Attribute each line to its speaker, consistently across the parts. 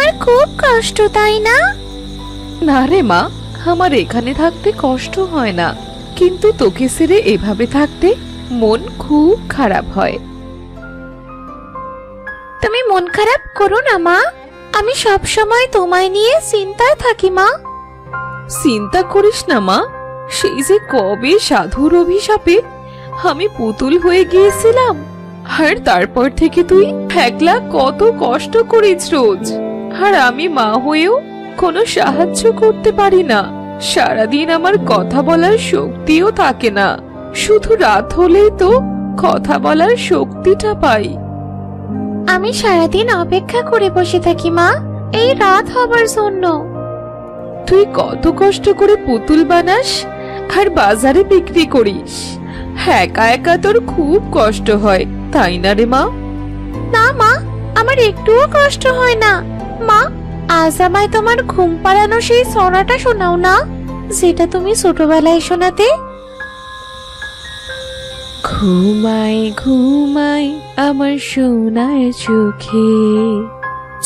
Speaker 1: তোমার খুব কষ্ট তাই না?
Speaker 2: না রে মা, আমার এখানে থাকতে কষ্ট হয় না, কিন্তু তোকে ছেড়ে এভাবে থাকতে মন খুব খারাপ হয়।
Speaker 1: তুমি মন খারাপ করো না মা, আমি সব সময় তোমায় নিয়ে চিন্তায় থাকি মা।
Speaker 2: চিন্তা করিস না মা, সেই যে কবে সাধুর অভিশাপে আমি পুতুল হয়ে গিয়েছিলাম, আর তারপর থেকে তুই একলা কত কষ্ট করিস রোজ, আর আমি মা হয়েও কোনো সাহায্য করতে পারি না। সারাদিন আমার কথা বলার শক্তিও থাকে না, শুধু রাত হলেই তো কথা বলার শক্তিটা পাই।
Speaker 1: আমি সারাদিন অপেক্ষা করে বসে থাকি মা, এই রাত হবার জন্য।
Speaker 2: তুই কত কষ্ট করে পুতুল বানাস আর বাজারে বিক্রি করিস, একা একা তোর খুব কষ্ট হয় তাই না রে মা?
Speaker 1: না মা, আমার একটুও কষ্ট হয় না। মা, আজ আমায় তোমার ঘুম পাড়ানো সেই ছড়াটা শোনাও না, যেটা তুমি ছোটবেলায় শোনাতে।
Speaker 2: ঘুমাই ঘুমাই আমার সোনার চোখে,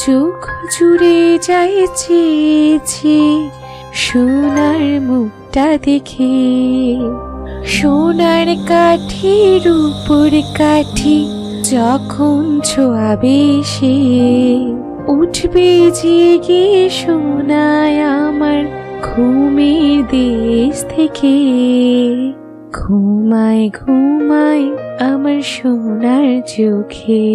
Speaker 2: চোখ জুড়ে যায় চেয়েছে সোনার মুখটা দেখে। সোনার কাঠির উপর কাঠি যখন ছোঁয়াবে সে, উঠবে জেগে সোনায় আমার ঘুমের দেশ থেকে। ঘুমাই ঘুমাই আমার সোনার চোখে।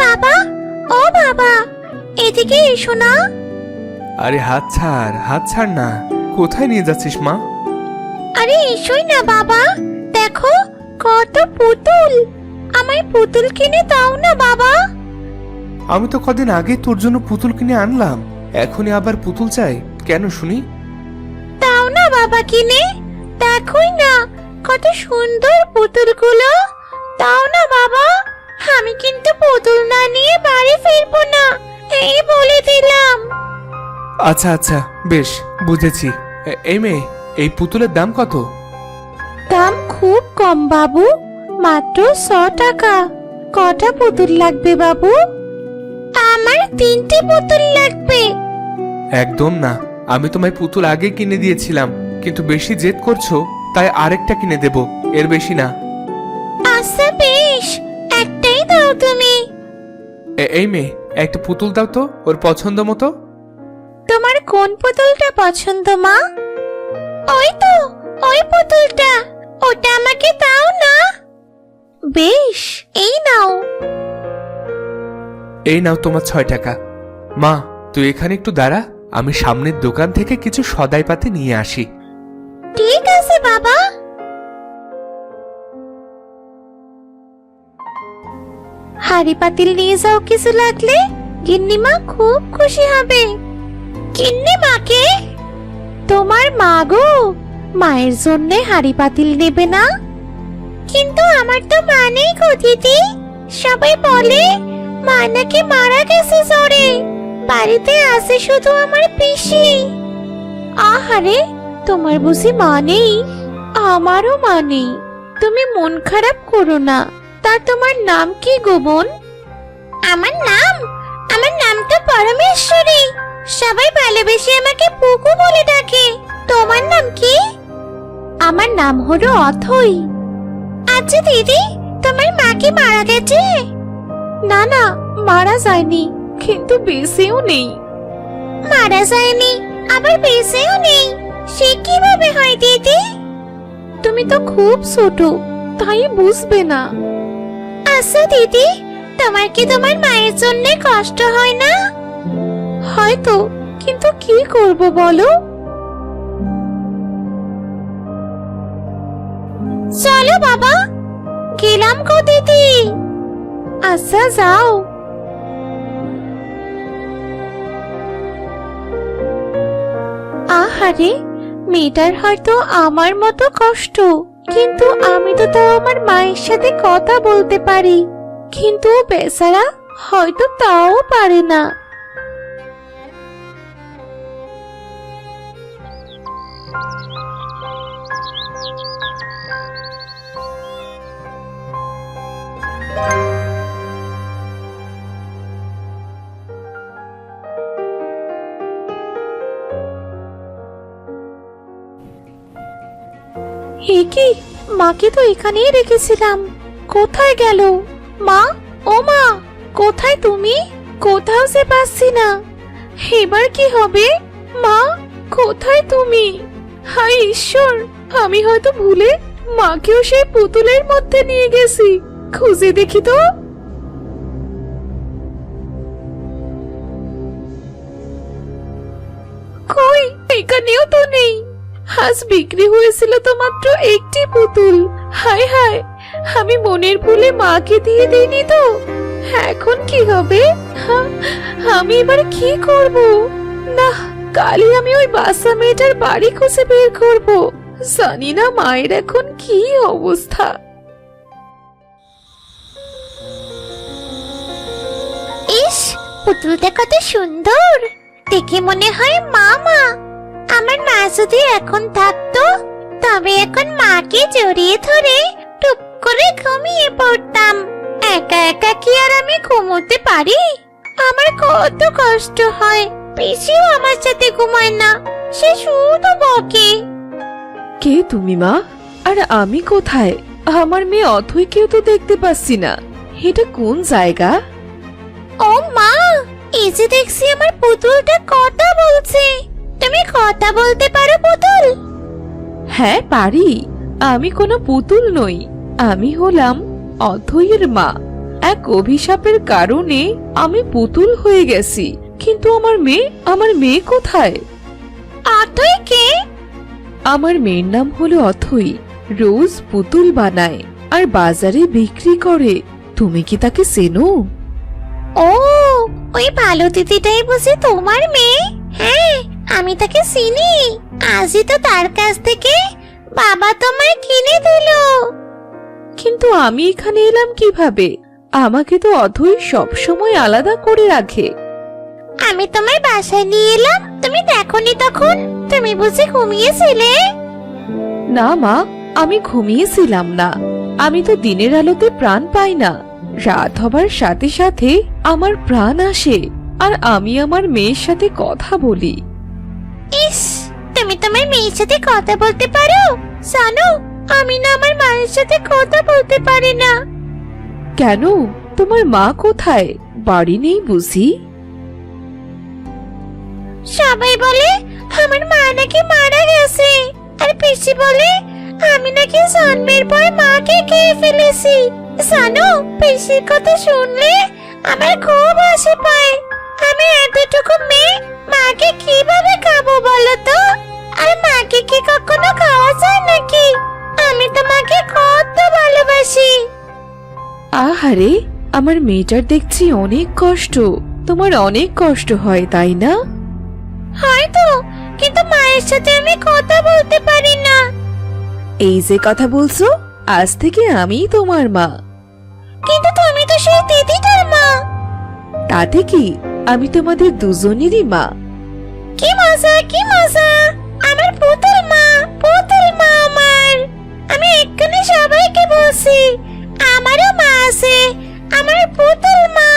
Speaker 1: বাবা, ও বাবা, এদিকে এসো না।
Speaker 3: আরে হাত ছাড় না, কোথায় নিয়ে যাচ্ছিস মা?
Speaker 1: আরে এসোই না বাবা, দেখো কত পুতুল, আমায় পুতুল কিনে দাও না বাবা।
Speaker 3: আমি তো কদিন আগে তোর জন্য পুতুল কিনে আনলাম, এখনই আবার পুতুল চাই কেন শুনি?
Speaker 1: দাও না বাবা কিনে, দেখোই না কত সুন্দর পুতুলগুলো, দাও না বাবা। আমি কিন্তু পুতুল না নিয়ে বাড়ি ফিরবো না, এই বলে দিলাম।
Speaker 3: আচ্ছা আচ্ছা বেশ বুঝেছি। এই মেয়ে, এই পুতুলের দাম কত?
Speaker 1: দাম খুব কম বাবু, মাত্র 100 টাকা। কটা পুতুল লাগবে বাবু? আমার 3টে পুতুল লাগবে।
Speaker 3: একদম না, আমি তোমায় পুতুল আগে কিনে দিয়েছিলাম, কিন্তু বেশি জেদ করছো তাই আরেকটা কিনে দেব, এর বেশি না।
Speaker 1: আচ্ছা বেশ, একটাই দাও তুমি।
Speaker 3: এই মেয়ে, একটা পুতুল দাও তো ওর পছন্দ মতো।
Speaker 1: তোমার কোন পুতুলটা পছন্দ মা? ওই তো, ওই পুতুলটা, ওটা আমাকে দাও না। বেশ, এই নাও।
Speaker 3: এই নাও তোমার 6 টাকা। মা, তুই এখানে একটু দাঁড়া, আমি সামনের দোকান থেকে কিছু সদাইপাতি নিয়ে আসি।
Speaker 1: ঠিক আছে বাবা। হাড়ি পাতিল নিয়ে যাও, কিছু লাগলে গিন্নিমা খুব খুশি হবে। গিন্নিমাকে? তোমার মা গো, মায়ের জন্য হাড়ি পাতিল নেবে না? কিন্তু আমার তো মা নেই গো দিদি, সবাই বলে মা নাকি মারা গেছে জ্বরে, বাড়িতে আছে শুধু আমার পিসি। আহারে, তোমার বুঝি মা নেই? আমারও মা নেই, তুমি মন খারাপ করো না। তা তোমার নাম কি গো বোন? আমার নাম তো পরমেশ্বরী, সবাই ভালোবেসে আমাকে পুকু বলে ডাকে। তোমার নাম কি? আমার নাম হলো অথই। আচ্ছা দিদি, তোমার মা কি মারা গেছে? না না, মারা যায়নি, কিন্তু বেঁচেও নেই। মারা যায়নি আবার বেঁচেও নেই, সে কিভাবে হয় দিদি? তুমি তো খুব ছোট, তাই বুঝবে না। আচ্ছা দিদি, তোমার কি তোমার মায়ের জন্য কষ্ট হয় না? হয়তো, কিন্তু কি করব বলো। চলো বাবা, গেলাম গো দিদি। আচ্ছা যাও। আহারে, মেয়েটার হয়তো আমার মতো কষ্ট, কিন্তু আমি তো তাও আমার মায়ের সাথে কথা বলতে পারি, কিন্তু ও বেচারা হয়তো তাও পারে না। হে কি, মাকে তো এখানেই রেখেছিলাম, কোথায় গেল? মা, ও মা, কোথায় তুমি? কোথাও যে পাচ্ছি না, এবার কি হবে? মা, কোথায় তুমি? হায় ঈশ্বর, আমি হয়তো ভুলে মাকেও সেই পুতুলের মধ্যে নিয়ে গেছি। খুঁজে দেখি তো। কই, এখানেও তো নেই। আজ বিক্রি হয়েছিল তো মাত্র একটি পুতুল। হায় হায়, আমি মনের ভুলে মাকে দিয়ে দিইনি তো। এখন কি হবে? আমি এবার কি করব? না, কালই আমি ওই বাচ্চা মেয়েটার বাড়ি খুঁজে বের করব। জানি না মায়ের এখন কি অবস্থা।
Speaker 4: ইস, পুতুলটা কত সুন্দর, দেখে মনে হয় মামা। আমার মা যদি এখন থাকতো, তবে এখন মাকে জড়িয়ে ধরে টুপ করে ঘুমিয়ে পড়তাম। একা একা কি আর আমি ঘুমোতে পারি? আমার কত কষ্ট হয়। পিসিও আমার সাথে ঘুমায় না, সে শুধু বকে।
Speaker 2: কে তুমি মা? আর আমি কোথায়? আমার মেয়ে অথৈকেও তো দেখতে পাচ্ছি না। এটা কোন জায়গা?
Speaker 4: ও মা, এই যে দেখছি আমার পুতুলটা কথা বলছে। তুমি কথা বলতে পারো পুতুল?
Speaker 2: হ্যাঁ পারি। আমি কোনো পুতুল নই, আমি হলাম অথৈয়ের মা। এক অভিশাপের কারণে আমি পুতুল হয়ে গেছি। কিন্তু আমার মেয়ে কোথায়?
Speaker 4: অথই কে?
Speaker 2: আমার মেয়ের নাম হলো অথই। রোজ পুতুল বানায় আর বাজারে বিক্রি করে। তুমি কি তাকে চেনো?
Speaker 4: ও, ওই ভালো দিদিটাই বুঝি তোমার মেয়ে? হ্যাঁ, আমি তাকে চিনি। আজই তো তার কাছ থেকে বাবা তোমায় কিনে দিল।
Speaker 2: কিন্তু আমি এখানে এলাম কিভাবে? আমাকে তো অথই সব সময় আলাদা করে রাখে।
Speaker 4: আমি তোমার বাসায় নিয়ে এলাম, তুমি দেখোনি তখন? তুমি বুঝি ঘুমিয়েছিলে?
Speaker 2: না মা, আমি ঘুমিয়েছিলাম না। আমি তো দিনের আলোতে প্রাণ পাই না। রাত হবার সাথে সাথে আমার প্রাণ আসে আর আমি আমার মেয়ের সাথে কথা বলি।
Speaker 4: ইস, তুমি তোমার মেয়ের সাথে কথা বলতে পারো? জানো, আমি না আমার মায়ের সাথে কথা বলতে পারি না।
Speaker 2: কেন? তোমার মা কোথায়? বাড়ি নেই বুঝি?
Speaker 4: সবাই বলে আমার মা নাকি মারা গেছে, আর পিসি বলে আমি নাকি জন্মের পর মাকে খেয়ে ফেলেছি। জানো, পিসির কথা শুনলে আমার খুব হাসি পায়। আমি এতটুকু মেয়ে মাকে কিভাবে খাবো বলো তো? আর মাকে কি কখনো খাওয়া যায় নাকি? আমি তো মাকে কত ভালোবাসি।
Speaker 2: আহারে, আমার মেয়েটার দেখছি অনেক কষ্ট। তোমার অনেক কষ্ট হয় তাই না?
Speaker 4: হয়তো, কিন্তু মায়ের সাথে আমি কথা বলতে পারি না।
Speaker 2: এই যে কথা বলছো, আজ থেকে আমি তোমার মা।
Speaker 4: কিন্তু তুমি তো সেই দিদিটার মা।
Speaker 2: তাতে কি, আমি তোমাদের দুজনেরই মা।
Speaker 4: কি মজা, কি মজা! আমার পুতুল মা, পুতুল মা আমার। আমি এক্ষুনি সবাইকে বলছি আমারও মা আছে, আমার পুতুল মা।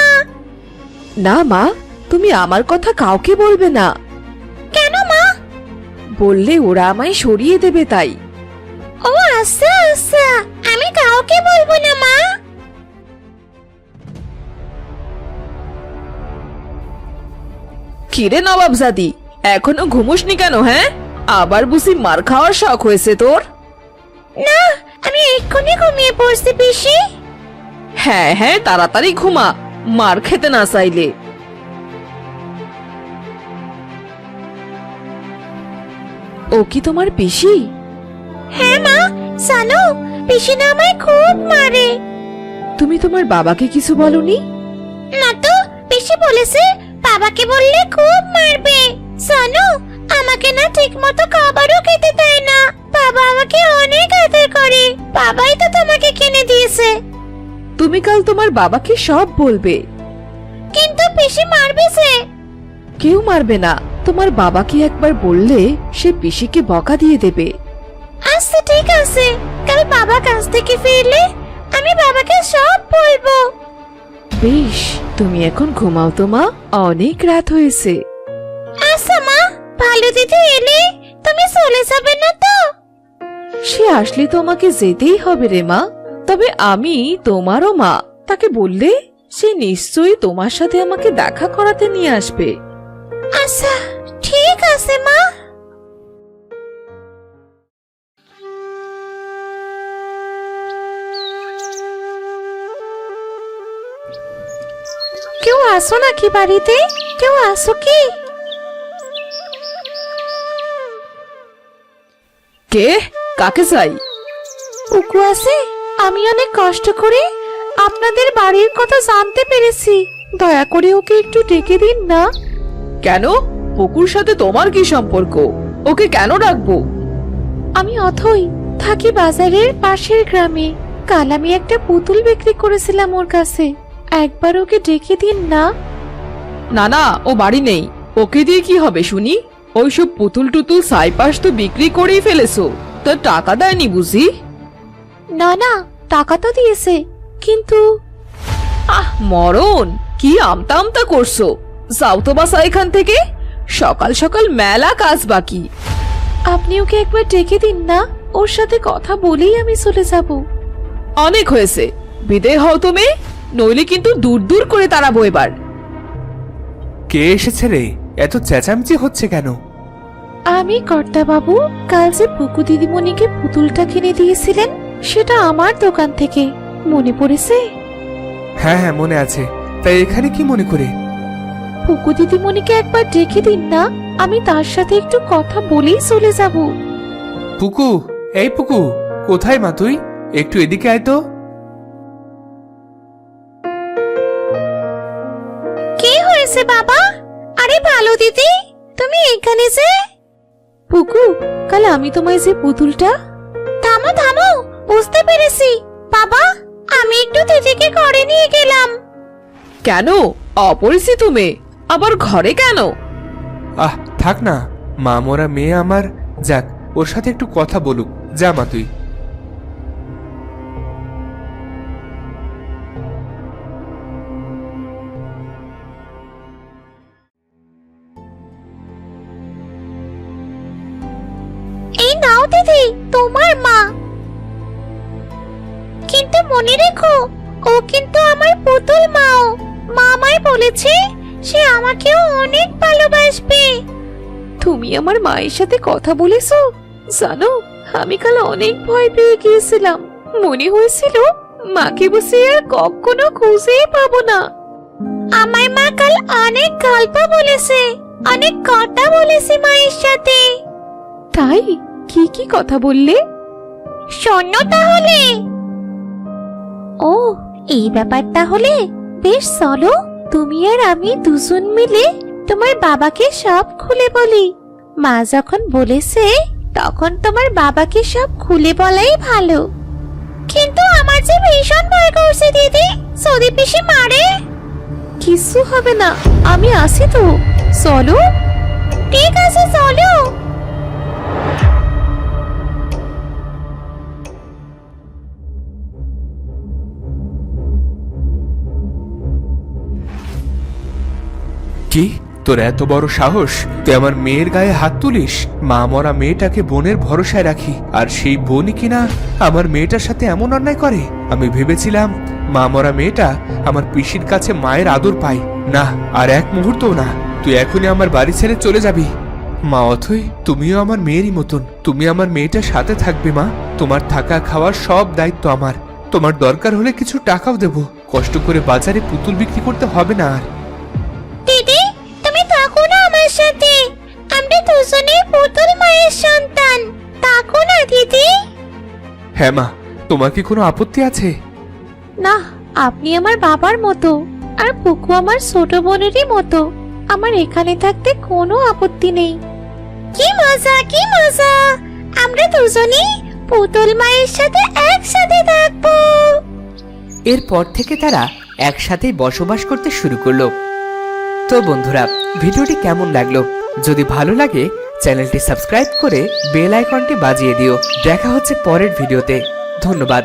Speaker 2: না মা, তুমি আমার কথা কাউকে বলবে না।
Speaker 4: কেন মা?
Speaker 2: বললে ওরা আমায় সরিয়ে দেবে তাই।
Speaker 4: ও আচ্ছা আচ্ছা, আমি কাউকে বলবো না মা।
Speaker 2: কিরে নবাবজাদি, এখনো ঘুমোসনি কেন? হ্যাঁ, আবার বুঝি মার খাওয়ার শখ হয়েছে তোর?
Speaker 4: না, আমি এক্ষুনি ঘুমিয়ে পড়ছি পিসি।
Speaker 2: হ্যাঁ হ্যাঁ, তাড়াতাড়ি ঘুমা, মার খেতে না চাইলে। ও কি তোমার পিসি?
Speaker 4: হ্যাঁ মা, জানো পিসি না আমায় খুব মারে।
Speaker 2: তুমি তোমার বাবাকে কিছু বলনি?
Speaker 4: না তো, পিসি বলেছে বাবাকে বললে খুব মারবে। জানো, আমাকে না ঠিক মতো খাবারও খেতে দেয় না। বাবা আমাকে অনেক আদর করে। বাবাই তো তোমাকে কিনে দিয়েছে।
Speaker 2: তুমি কাল তোমার বাবাকে সব বলবে।
Speaker 4: কিন্তু পিসি মারবে সে।
Speaker 2: কেউ মারবে না, তোমার বাবাকে একবার বললে সে পিসিকে বকা দিয়ে দেবে।
Speaker 4: আচ্ছা ঠিক আছে, কাল বাবা কাজ থেকে ফিরলে আমি বাবাকে সব বলবো।
Speaker 2: বেশ, তুমি এখন ঘুমাও তো মা, অনেক রাত হয়েছে।
Speaker 4: আচ্ছা মা, ভালো দিদি এলে তুমি চলে যাবে না তো?
Speaker 2: সে আসলে তোমাকে যেতেই হবে রে মা, তবে আমি তোমারও মা, তাকে বললে সে নিশ্চয়ই তোমার সাথে আমাকে দেখা করাতে নিয়ে আসবে।
Speaker 4: আচ্ছা ঠিক আছে মা।
Speaker 1: কেউ আসো নাকি বাড়িতে? কেউ আসো কি?
Speaker 2: কে? কাকে চাই?
Speaker 1: পুকু আছে? আমি অনেক কষ্ট করে আপনাদের বাড়ির কথা জানতে পেরেছি, দয়া করে ওকে একটু ডেকে দিন না।
Speaker 2: কেন? পুকুর সাথে তোমার কি সম্পর্ক? ওকে কেন ডাকবো?
Speaker 1: আমি অথই, থাকি বাজারের পাশের গ্রামে। কাল আমি একটা পুতুল বিক্রি করেছিলাম ওর কাছে, একবার ওকে ডেকে দিন না।
Speaker 2: না না, ও বাড়ি নেই, ওকে দিয়ে কি হবে শুনি? ওইসব পুতুল টুতুল সাইপাস তো বিক্রি করেই ফেলেছো, তো টাকা দেয়নি বুঝি?
Speaker 1: না না, টাকা তো দিয়েছে, কিন্তু
Speaker 2: মরণ, কি আমতা আমতা করছো? যাও তো বাসা এখান থেকে, সকাল সকাল মেলা কাজ বাকি।
Speaker 1: আপনি ওকে একবার ডেকে দিন না, ওর সাথে কথা বলেই আমি চলে যাব।
Speaker 2: অনেক হয়েছে, বিদায় হও তুমি, নইলে কিন্তু দূর দূর করে তাড়াবো এবার।
Speaker 3: কে এসেছে রে? এত চেঁচামেচি হচ্ছে কেন?
Speaker 1: আমি কর্তা বাবু, কাল যে পুকু দিদিমণিকে পুতুলটা কিনে দিয়েছিলেন, সেটা আমার দোকান থেকে, মনে পড়েছে?
Speaker 3: হ্যাঁ হ্যাঁ মনে আছে, তাই এখানে কি মনে করে?
Speaker 1: পুকু দিদিমণিকে একবার ডেকে দিন না, আমি তার সাথে একটু কথা বলেই চলে যাব।
Speaker 3: পুকু, এই পুকু, কোথায় মা তুই? একটু এদিকে আয় তো।
Speaker 4: কি হয়েছে বাবা? আরে ভালো দিদি, তুমি এখানে যে?
Speaker 1: পুকু, কাল আমি তোমায় যে পুতুলটা...
Speaker 4: থামো থামো, বুঝতে পেরেছি। বাবা, আমি একটু দিদিকে ঘরে নিয়ে গেলাম।
Speaker 2: কেন? অপরিচিত মেয়ে আবার ঘরে কেন?
Speaker 3: আহ থাক না, মা মরা মেয়ে আমার, যাক ওর সাথে একটু কথা বলুক। যা মা তুই।
Speaker 4: এই নাও দিদি, তোমার মা। কিন্তু মনে রেখো, ও কিন্তু আমার পুতুল মাও। মা আমায় বলেছে সে আমাকেও অনেক ভালোবাসবে।
Speaker 2: তুমি আমার মায়ের সাথে কথা বলেছো? জানো, আমি কাল অনেক ভয় পেয়ে গিয়েছিলাম, মনে হয়েছিল মাকে বসে আর কখনো খুঁজেই পাবো না।
Speaker 4: আমার মা কাল অনেক গল্প বলেছে, অনেক কথা বলেছে মায়ের সাথে।
Speaker 1: তাই? কি কি কথা বললে?
Speaker 4: শোনো তাহলে।
Speaker 1: ও, এই ব্যাপার তাহলে। বেশ, চলো তুমি আর আমি দুজন মিলে তোমার বাবাকে সব খুলে বলি। মা যখন বলেছে, তখন তোমার বাবাকে সব খুলে বলাই ভালো।
Speaker 4: কিন্তু আমার যে ভীষণ ভয় করছে দিদি, যদি পিসি মারে।
Speaker 1: কিছু হবে না, আমি আছি তো, চলো।
Speaker 4: ঠিক আছে চলো।
Speaker 3: কি, তোর এত বড় সাহস? তুই আমার মেয়ের গায়ে হাত তুলিস? মা মরা মেয়েটাকে বোনের ভরসায় রাখি, আর সেই বোনই কিনা আমার মেয়েটার সাথে এমন অন্যায় করে? আমি ভেবেছিলাম মা মরা মেয়েটা আমার পিসির কাছে মায়ের আদর পায়। না, আর এক মুহূর্তও না, তুই এখনই আমার বাড়ি ছেড়ে চলে যাবি। মা অথই, তুমিও আমার মেয়েরই মতন, তুমি আমার মেয়েটার সাথে থাকবে মা। তোমার থাকা খাওয়ার সব দায়িত্ব আমার। তোমার দরকার হলে কিছু টাকাও দেব, কষ্ট করে বাজারে পুতুল বিক্রি করতে হবে না আর।
Speaker 4: দিদি, তুমি থাকো না আমার সাথে, আমরা দুজনেই পুতুল মায়ের সন্তান। থাকো না দিদি।
Speaker 3: হ্যাঁ মা, তোমার কি কোনো আপত্তি আছে?
Speaker 1: না, আপনি আমার বাবার মতো, আর পুকু আমার ছোট বোনেরই মতো। আমার এখানে থাকতে কোনো আপত্তি নেই।
Speaker 4: কি মজা, কি মজা! আমরা দুজনেই পুতুল মায়ের সাথে একসাথে থাকবো।
Speaker 5: এরপর থেকে তারা একসাথেই বসবাস করতে শুরু করলো। তো বন্ধুরা, ভিডিওটি কেমন লাগলো? যদি ভালো লাগে চ্যানেলটি সাবস্ক্রাইব করে বেল আইকনটি বাজিয়ে দিও। দেখা হচ্ছে পরের ভিডিওতে। ধন্যবাদ।